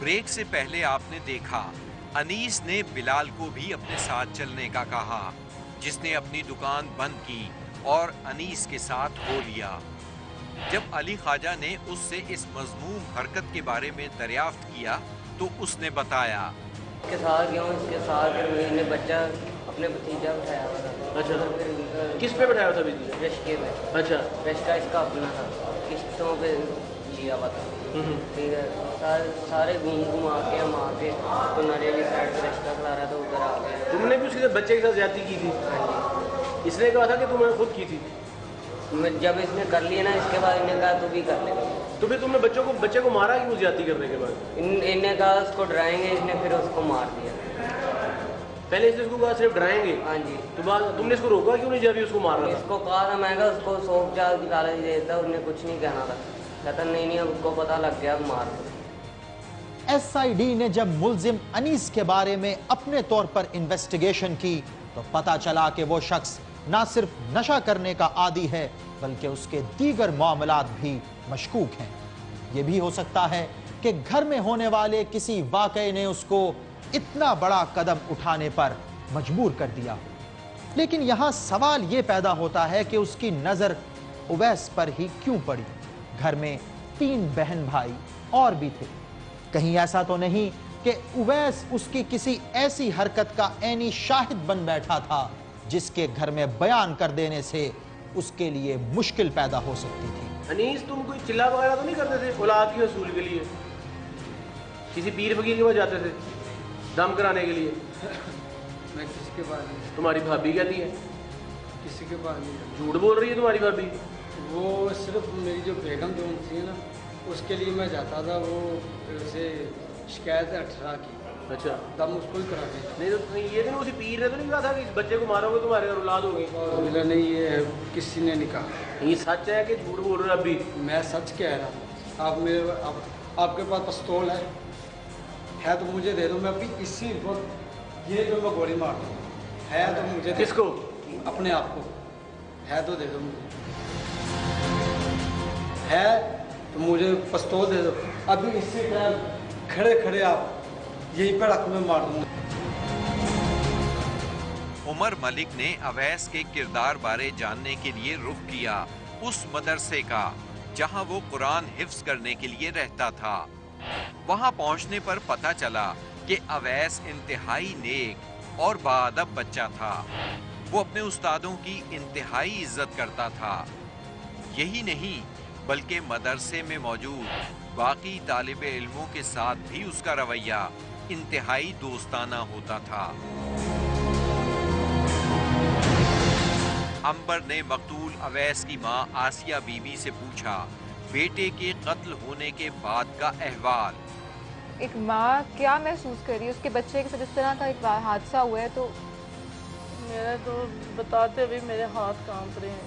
Break से पहले आपने देखा अनीस ने बिलाल को भी अपने साथ चलने का कहा, जिसने अपनी दुकान बंद की और अनीस के साथ हो लिया। जब अली ख्वाजा ने उससे इस मजमूम हरकत के बारे में दरियाफ्त किया तो उसने बताया, इसके साथ गया हूँ, इसके साथ मैंने बच्चा अपने भतीजा बिठाया था। अच्छा, तो किस पे बिठाया था? रिश्ते में। अच्छा, रिश्ता इसका अपना था, किस्तों पे लिया हुआ था। ठीक है, सारे घुमा के हम आके तो नरेली साइड पे रिश्ता खिला रहा था, उधर आ गए। तुमने भी उसके बच्चे के साथ ज्यादती की थी? हाँ जी। इसने कहा था कि तुमने खुद की थी? जब इसने कर लिया ना, इसके बाद इन्हें कहा तू भी कर लेगा। तो फिर तुमने बच्चे को मारा क्यों ज्यादती करने के बाद? इन्हें कहा उसको डराएंगे, इसने फिर उसको मार दिया। पहले इसने उसको कहा सिर्फ डराएंगे? हाँ जी। तो तुमने इसको रोका क्यों नहीं जब उसको मार रहा था? इसको कहा था, मैं कहा उसको सोच चाल की लालच देता, उसने कुछ नहीं कहना था। कहता नहीं अब उसको पता लग गया, अब मार दो। SID ने जब मुल्जिम अनीस के बारे में अपने तौर पर इन्वेस्टिगेशन की तो पता चला कि वो शख्स ना सिर्फ नशा करने का आदी है बल्कि उसके दीगर मामलात भी मशकूक हैं। यह भी हो सकता है कि घर में होने वाले किसी वाकये ने उसको इतना बड़ा कदम उठाने पर मजबूर कर दिया हो। लेकिन यहां सवाल यह पैदा होता है कि उसकी नजर उवैस पर ही क्यों पड़ी? घर में 3 बहन भाई और भी थे। कहीं ऐसा तो नहीं कि उवैस उसकी किसी ऐसी हरकत का ऐनी शाहिद बन बैठा था जिसके घर में बयान कर देने से उसके लिए मुश्किल पैदा हो सकती थी? अनीस, तुम कोई चिल्ला वगैरह तो नहीं करते थे औलाद के असूल के लिए? किसी पीर फकीर के पास जाते थे दम कराने के लिए? मैं किसी के पास नहीं। तुम्हारी भाभी कहती है? किसी के पास नहीं। झूठ बोल रही है तुम्हारी भाभी? वो सिर्फ मेरी जो बेगम जो थी ना, उसके लिए मैं जाता था। वो उसे शिकायत 18 की। अच्छा, तब उसको ही करा के। नहीं तो ये दिन उसी पीर ने तो नहीं कहा था कि इस बच्चे को मारोगे तुम्हारे घर औलाद होगी? बोला नहीं, ये किसी ने नहीं कहा। ये सच है कि झूठ बोल रहे हो? अभी मैं सच कह रहा हूँ। आप मेरे आपके पास पिस्तौल है तो मुझे दे दो, मैं अभी इसी वक्त ये जो मैं गोली मार दूँ। है तो मुझे किसको? अपने आप को। है तो दे दो मुझे, है तो मुझे पिस्तौल दे दो। अभी इसी टाइम खड़े खड़े आप यहीं पर रख में मार दूंगा। उमर मलिक ने अवैस के किरदार बारे जानने के लिए रुख किया उस मदरसे का जहां वो कुरान हिफ्ज करने के लिए रहता था। वहां पहुंचने पर पता चला कि अवैस इंतहाई नेक और बाअदब बच्चा था। वो अपने उस्तादों की इंतहाई इज्जत करता था। यही नहीं बल्कि मदरसे में मौजूद बाकी तालिबे इल्मों के साथ भी उसका रवैया इंतहाई दोस्ताना होता था। अंबर ने मकतूल अवैस की मां आसिया बीबी से पूछा बेटे के कत्ल होने के बाद का अहवाल। एक माँ क्या महसूस कर रही है उसके बच्चे के साथ इस तरह का एक हादसा हुआ है? तो मेरा तो बताते हुए मेरे हाथ कांप रहे हैं।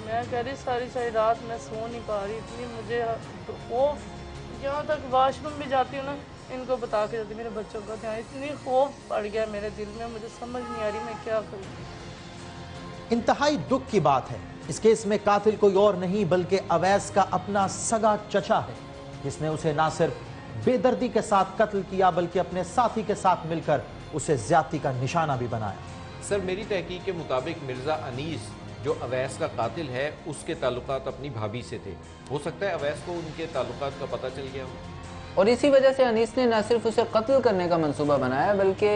मैं कह रही सारी रात मैं सो नहीं पा रही। इतनी मुझे खौफ, जहाँ तक वाशरूम भी जाती हूँ ना, इनको बता के जाती मेरे बच्चों का ध्यान। इतनी खौफ पड़ गया मेरे दिल में, मुझे समझ नहीं आ रही मैं क्या करूँ। इंतहाई दुख की बात है, इस केस में कातिल कोई और नहीं बल्कि अवैस का अपना सगा चचा है, जिसने उसे ना सिर्फ बेदर्दी के साथ कत्ल किया बल्कि अपने साथी के साथ मिलकर उसे ज्यादती का निशाना भी बनाया। सर, मेरी तहकीक के मुताबिक मिर्जा अनीस जो अवैस का कातिल है उसके ताल्लुकात अपनी भाभी से थे। हो सकता है अवैस को उनके ताल्लुकात का पता चल गया हो और इसी वजह से अनीस ने न सिर्फ उसे कत्ल करने का मंसूबा बनाया बल्कि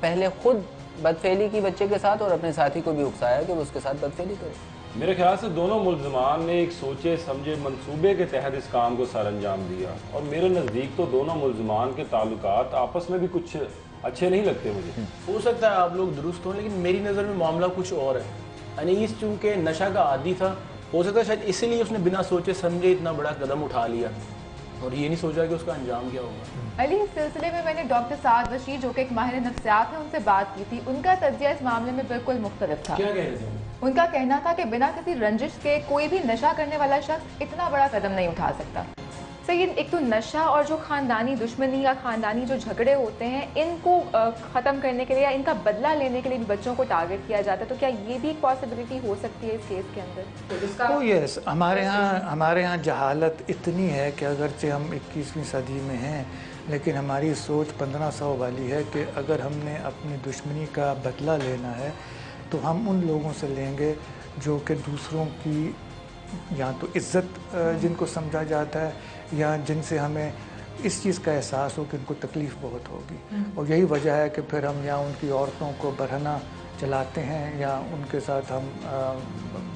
पहले खुद बदफेली की बच्चे के साथ और अपने साथी को भी उकसाया कि वो उसके साथ बदफेली करे। मेरे ख्याल से दोनों मुल्ज़िमान ने एक सोचे समझे मंसूबे के तहत इस काम को सर अंजाम दिया और मेरे नज़दीक तो दोनों मुल्ज़िमान के ताल्लुकात आपस में भी कुछ अच्छे नहीं लगते मुझे। हो सकता है आप लोग दुरुस्त हों, लेकिन मेरी नज़र में मामला कुछ और है। अनीस चूँकि नशा का आदी था, हो सकता है शायद इसीलिए उसने बिना सोचे समझे इतना बड़ा कदम उठा लिया और ये नहीं सोचा कि उसका अंजाम क्या होगा। अली, इस सिलसिले में मैंने डॉक्टर साद बशीर जो कि एक माहिर नफ्सियात है उनसे बात की थी। उनका तज्जिया इस मामले में बिल्कुल मुख्तलिफ था। क्या कह रहे थे? उनका कहना था कि बिना किसी रंजिश के कोई भी नशा करने वाला शख्स इतना बड़ा कदम नहीं उठा सकता। सही, एक तो नशा और जो ख़ानदानी दुश्मनी या ख़ानदानी जो झगड़े होते हैं इनको ख़त्म करने के लिए या इनका बदला लेने के लिए भी बच्चों को टारगेट किया जाता है। तो क्या ये भी एक पॉसिबिलिटी हो सकती है इस केस के अंदर? तो यस, हमारे यहाँ जहालत इतनी है कि अगरचे हम 21वीं सदी में हैं लेकिन हमारी सोच 1500 वाली है कि अगर हमने अपनी दुश्मनी का बदला लेना है तो हम उन लोगों से लेंगे जो कि दूसरों की या तो इज़्ज़त जिनको समझा जाता है या जिनसे हमें इस चीज़ का एहसास हो कि उनको तकलीफ़ बहुत होगी। और यही वजह है कि फिर हम या उनकी औरतों को बरहना चलाते हैं या उनके साथ हम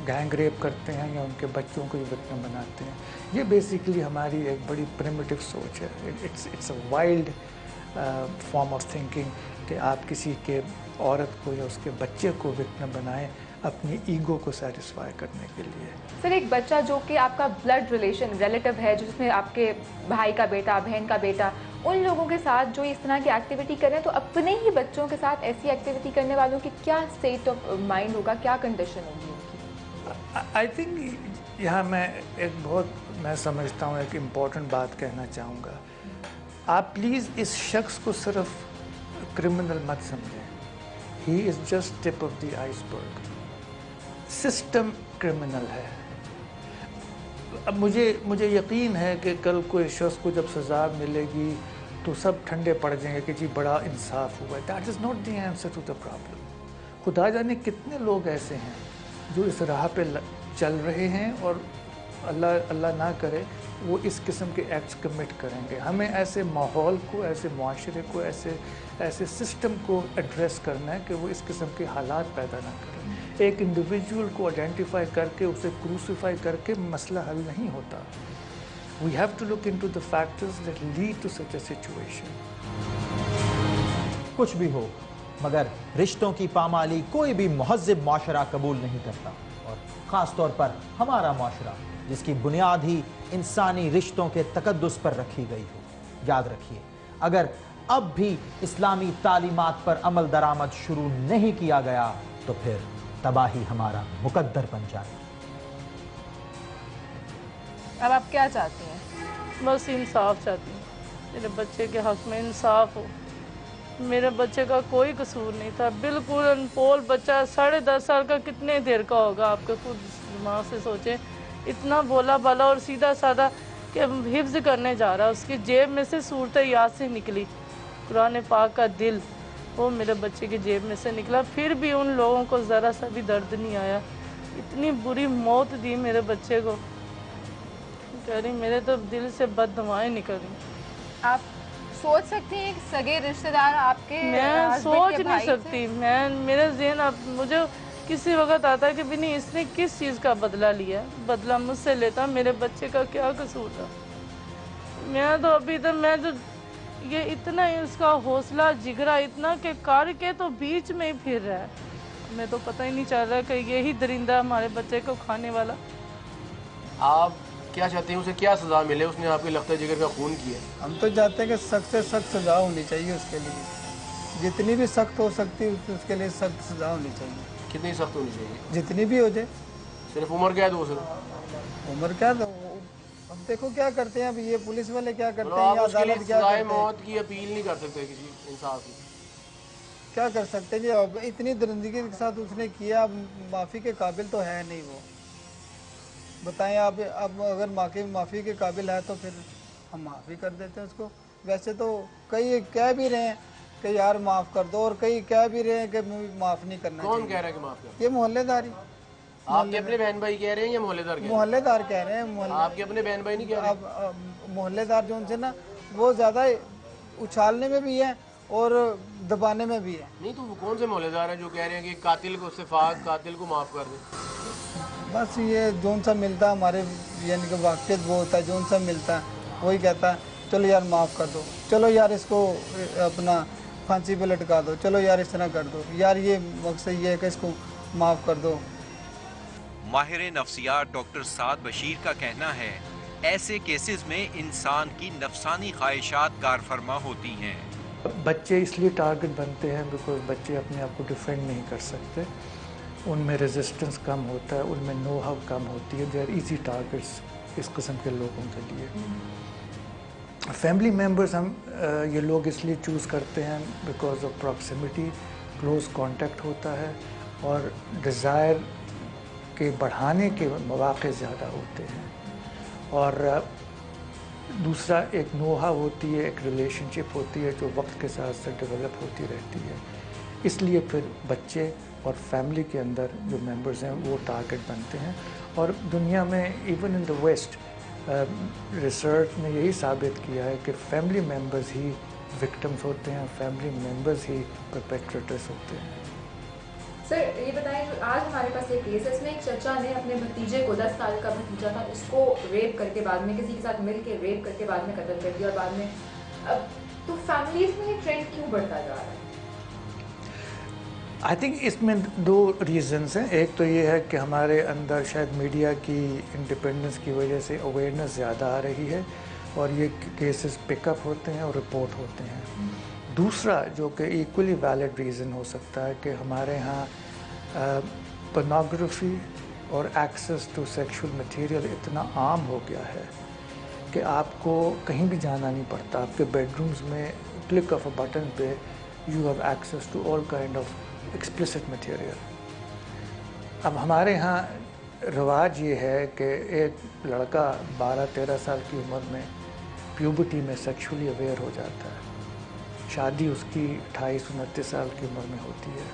गैंग रेप करते हैं या उनके बच्चों को विक्टिम बनाते हैं। ये बेसिकली हमारी एक बड़ी प्रिमिटिव सोच है। It's a wild form of thinking कि आप किसी के औरत को या उसके बच्चे को विक्टिम बनाएं अपनी ईगो को सेटिस्फाई करने के लिए। सर, एक बच्चा जो कि आपका ब्लड रिलेटिव है, जिसमें आपके भाई का बेटा, बहन का बेटा, उन लोगों के साथ जो इस तरह की एक्टिविटी कर रहे हैं, तो अपने ही बच्चों के साथ ऐसी एक्टिविटी करने वालों की क्या स्टेट ऑफ माइंड होगा, क्या कंडीशन होगी उनकी? आई थिंक यहाँ मैं समझता हूँ एक इम्पॉर्टेंट बात कहना चाहूँगा। आप प्लीज़ इस शख्स को सिर्फ क्रिमिनल मत समझें। He is just tip of the iceberg. System criminal है। अब मुझे यकीन है कि कल कोई शख्स को जब सज़ा मिलेगी तो सब ठंडे पड़ जाएंगे कि जी बड़ा इंसाफ हुआ है। That is not the answer to the problem. खुदा जाने कितने लोग ऐसे हैं जो इस राह पे चल रहे हैं और अल्लाह ना करे वो इस किस्म के एक्ट्स कमिट करेंगे। हमें ऐसे माहौल को, ऐसे मुआशरे को, ऐसे सिस्टम को एड्रेस करना है कि वो इस किस्म के हालात पैदा ना करें। एक इंडिविजुअल को आइडेंटिफाई करके उसे क्रूसीफाई करके मसला हल नहीं होता। We have to look into the factors that lead to such a situation. कुछ भी हो, मगर रिश्तों की पामाली कोई भी महज़्ज़िब माशरा कबूल नहीं करता, और ख़ास तौर पर हमारा माशरा जिसकी बुनियाद ही इंसानी रिश्तों के तकद्दुस पर रखी गई हो। याद रखिए, अगर अब भी इस्लामी तालीमात पर अमल दरामद शुरू नहीं किया गया तो फिर तबाही हमारा मुकद्दर बन जाए। अब आप क्या चाहती हैं? बस इंसाफ चाहती हूँ, मेरे बच्चे के हक में इंसाफ हो। मेरे बच्चे का कोई कसूर नहीं था, बिल्कुल अनपोल बच्चा, 10.5 साल का, कितने देर का होगा, आपके खुद दिमाग से सोचें। इतना भोला भाला और सीधा साधा कि हिफ्ज़ करने जा रहा है, उसकी जेब में से सूरत यासीन निकली, कुरान पाक का दिल, वो मेरे बच्चे की जेब में से निकला। फिर भी उन लोगों को ज़रा सा भी दर्द नहीं आया। इतनी बुरी मौत दी मेरे बच्चे को, कह रही मेरे तो दिल से बददुआएं निकल रही। आप सोच सकती हैं कि सगे रिश्तेदार आपके, मैं सोच नहीं सकती, मेरे ज़हन अब मुझे किसी वक्त आता है कि भी नहीं, इसने किस चीज़ का बदला लिया, बदला मुझसे लेता, मेरे बच्चे का क्या कसूर था। मैं तो अभी तक ये इतना इसका हौसला जिगरा इतना कि कार के तो बीच में ही फिर रहा है, हमें तो पता ही नहीं चल रहा कि यही दरिंदा हमारे बच्चे को खाने वाला। आप क्या चाहते हैं, उसे क्या सज़ा मिले? उसने आपके लख्ते जिगर का खून किया। हम तो चाहते हैं कि सख्त से सख्त सज़ा होनी चाहिए उसके लिए, जितनी भी सख्त हो सकती है उसके लिए सख्त सज़ा होनी चाहिए। कितनी सख्त होनी चाहिए? जितनी भी हो जाए। सिर्फ उम्र कैद हो सकती? उम्र कैद, अब देखो क्या करते हैं, अब ये पुलिस वाले क्या करते हैं, या अदालत क्या करते हैं। मौत की अपील नहीं कर सकते किसी इंसाफ की? क्या कर सकते हैं जी, अब इतनी दरिंदगी के साथ उसने किया, अब माफ़ी के काबिल तो है नहीं वो। बताएं आप, अब अगर माफ़ी के काबिल है तो फिर हम माफ़ी कर देते हैं उसको। वैसे तो कई कह भी रहे हैं कि यार माफ़ कर दो, और कई कह भी रहे हैं कि माफ़ नहीं करना। कौन कह रहा है कि माफ़ कर? ये मोहल्लेदारी। आपके अपने बहन भाई कह रहे हैं या मोहल्लेदार कह रहे हैं? मोहल्लेदार कह रहे हैं। आपके अपने बहन भाई नहीं कह रहे? अब मोहल्लेदार जो उनसे ना वो ज़्यादा उछालने में भी है और दबाने में भी है। नहीं तो वो कौन से मोहल्लेदार हैं जो कह रहे हैं कि कातिल को सिफात, कातिल को माफ़ कर दे? बस ये जोन सा मिलता है हमारे, यानी कि वाक़ियत वो होता है, जोन सा मिलता है वही कहता है चलो यार माफ़ कर दो, चलो यार इसको अपना फांसी पे लटका दो, चलो यार इस तरह कर दो, यार ये मकसद ये है कि इसको माफ़ कर दो। माहिर नफ्सियात डॉक्टर साद बशीर का कहना है, ऐसे केसेस में इंसान की नफसानी ख्वाहिशात कारफरमा होती हैं। बच्चे इसलिए टारगेट बनते हैं बिकॉज बच्चे अपने आप को डिफेंड नहीं कर सकते, उनमें रेजिस्टेंस कम होता है, उनमें नो हाउ कम होती है। दे आर ईजी टारगेट्स इस किस्म के लोगों के लिए। फैमिली मेम्बर्स हम ये लोग इसलिए चूज़ करते हैं because of proximity, close contact होता है और डिज़ायर के बढ़ाने के मौक़े ज़्यादा होते हैं। और दूसरा एक नोहा होती है, एक रिलेशनशिप होती है जो वक्त के साथ साथ डेवलप होती रहती है। इसलिए फिर बच्चे और फैमिली के अंदर जो मेंबर्स हैं वो टारगेट बनते हैं। और दुनिया में even in the west research ने यही साबित किया है कि फैमिली मेंबर्स ही विक्टिम्स होते हैं, फैमिली मेंबर्स ही परपेट्रेटर्स होते हैं। सर ये बताएं, जो आज हमारे पास एक केस है, इसमें एक चचा ने अपने भतीजे को, 10 साल का भतीजा था, उसको रेप करके बाद में किसी के साथ मिल के रेप करके बाद में कत्ल कर दिया। और बाद में अब तो फैमिलीज में ये ट्रेंड क्यों बढ़ता जा रहा है? आई थिंक इसमें दो रीज़न्स हैं। एक तो ये है कि हमारे अंदर शायद मीडिया की इंडिपेंडेंस की वजह से अवेयरनेस ज़्यादा आ रही है और ये केसेस पिकअप होते हैं और रिपोर्ट होते हैं। दूसरा जो कि इक्वली वैलिड रीज़न हो सकता है कि हमारे यहाँ पोर्नोग्राफी और एक्सेस टू सेक्सुअल मटेरियल इतना आम हो गया है कि आपको कहीं भी जाना नहीं पड़ता। आपके बेडरूम्स में क्लिक ऑफ अ बटन पे you have access to all kind of explicit material. अब हमारे यहाँ रिवाज ये है कि एक लड़का 12-13 साल की उम्र में प्यूबर्टी में सेक्सुअली अवेयर हो जाता है। शादी उसकी 28-29 साल की उम्र में होती है।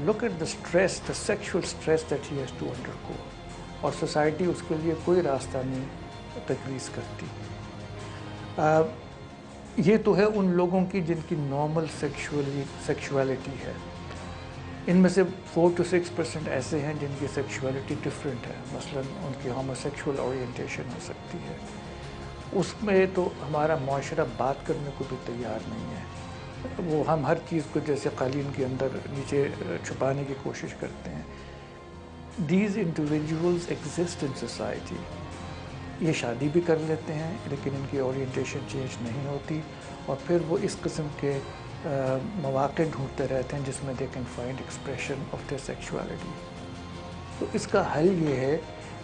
Look at the stress, the sexual stress that he has to undergo, और सोसाइटी उसके लिए कोई रास्ता नहीं तजवीज़ करती। ये तो है उन लोगों की जिनकी नॉर्मल सेक्सुअलिटी है। इनमें से 4-6% ऐसे हैं जिनकी सेक्सुअलिटी डिफरेंट है, मसलन उनकी होमोसेक्सुअल ओरिएंटेशन हो सकती है। उसमें तो हमारा माशरा बात करने को भी तैयार नहीं है। वो हम हर चीज़ को जैसे कालीन के अंदर नीचे छुपाने की कोशिश करते हैं। These individuals exist in society. ये शादी भी कर लेते हैं लेकिन इनकी ओरिएंटेशन चेंज नहीं होती, और फिर वो इस किस्म के मौक़े ढूंढते रहते हैं जिसमें they can find expression of their sexuality. तो इसका हल ये है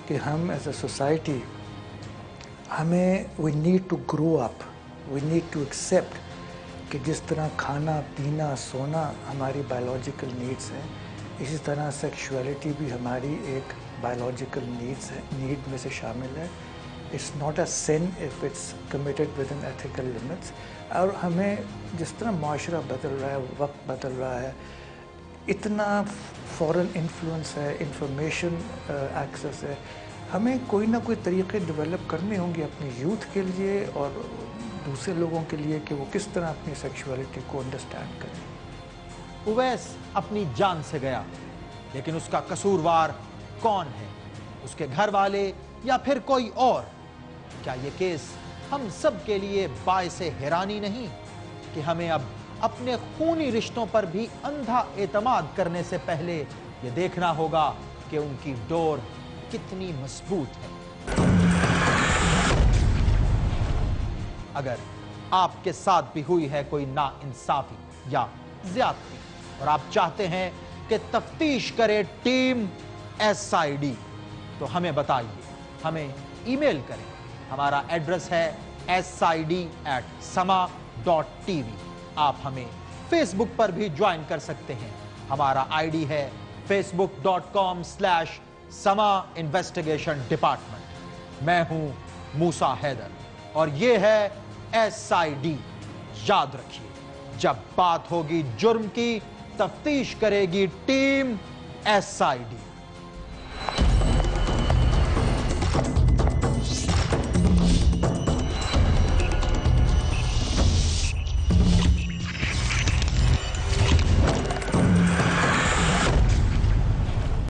कि हम एज अ सोसाइटी हमें we need to grow up, we need to accept कि जिस तरह खाना पीना सोना हमारी बायोलॉजिकल नीड्स हैं, इसी तरह सेक्सुअलिटी भी हमारी एक बायोलॉजिकल नीड में से शामिल है। It's not a sin if it's committed within ethical limits. और हमें जिस तरह माशरा बदल रहा है, वक्त बदल रहा है, इतना फॉरेन इन्फ्लुएंस है, इंफॉर्मेशन एक्सेस है, हमें कोई ना कोई तरीक़े डेवलप करने होंगे अपनी यूथ के लिए और दूसरे लोगों के लिए कि वो किस तरह अपनी सेक्सुअलिटी को अंडरस्टैंड करें। उवैस अपनी जान से गया, लेकिन उसका कसूरवार कौन है? उसके घर वाले या फिर कोई और? क्या ये केस हम सब के लिए बाइसे हैरानी नहीं कि हमें अब अपने खूनी रिश्तों पर भी अंधा एतमाद करने से पहले ये देखना होगा कि उनकी डोर कितनी मजबूत है। अगर आपके साथ भी हुई है कोई नाइंसाफी या ज्यादती और आप चाहते हैं कि तफ्तीश करे टीम SID, तो हमें बताइए, हमें ईमेल करें। हमारा एड्रेस है sid@sama.tv। आप हमें फेसबुक पर भी ज्वाइन कर सकते हैं। हमारा ID है facebook.com/Sama Investigation Department। मैं हूं मूसा हैदर और ये है SID। याद रखिए, जब बात होगी जुर्म की, तफ्तीश करेगी टीम SID।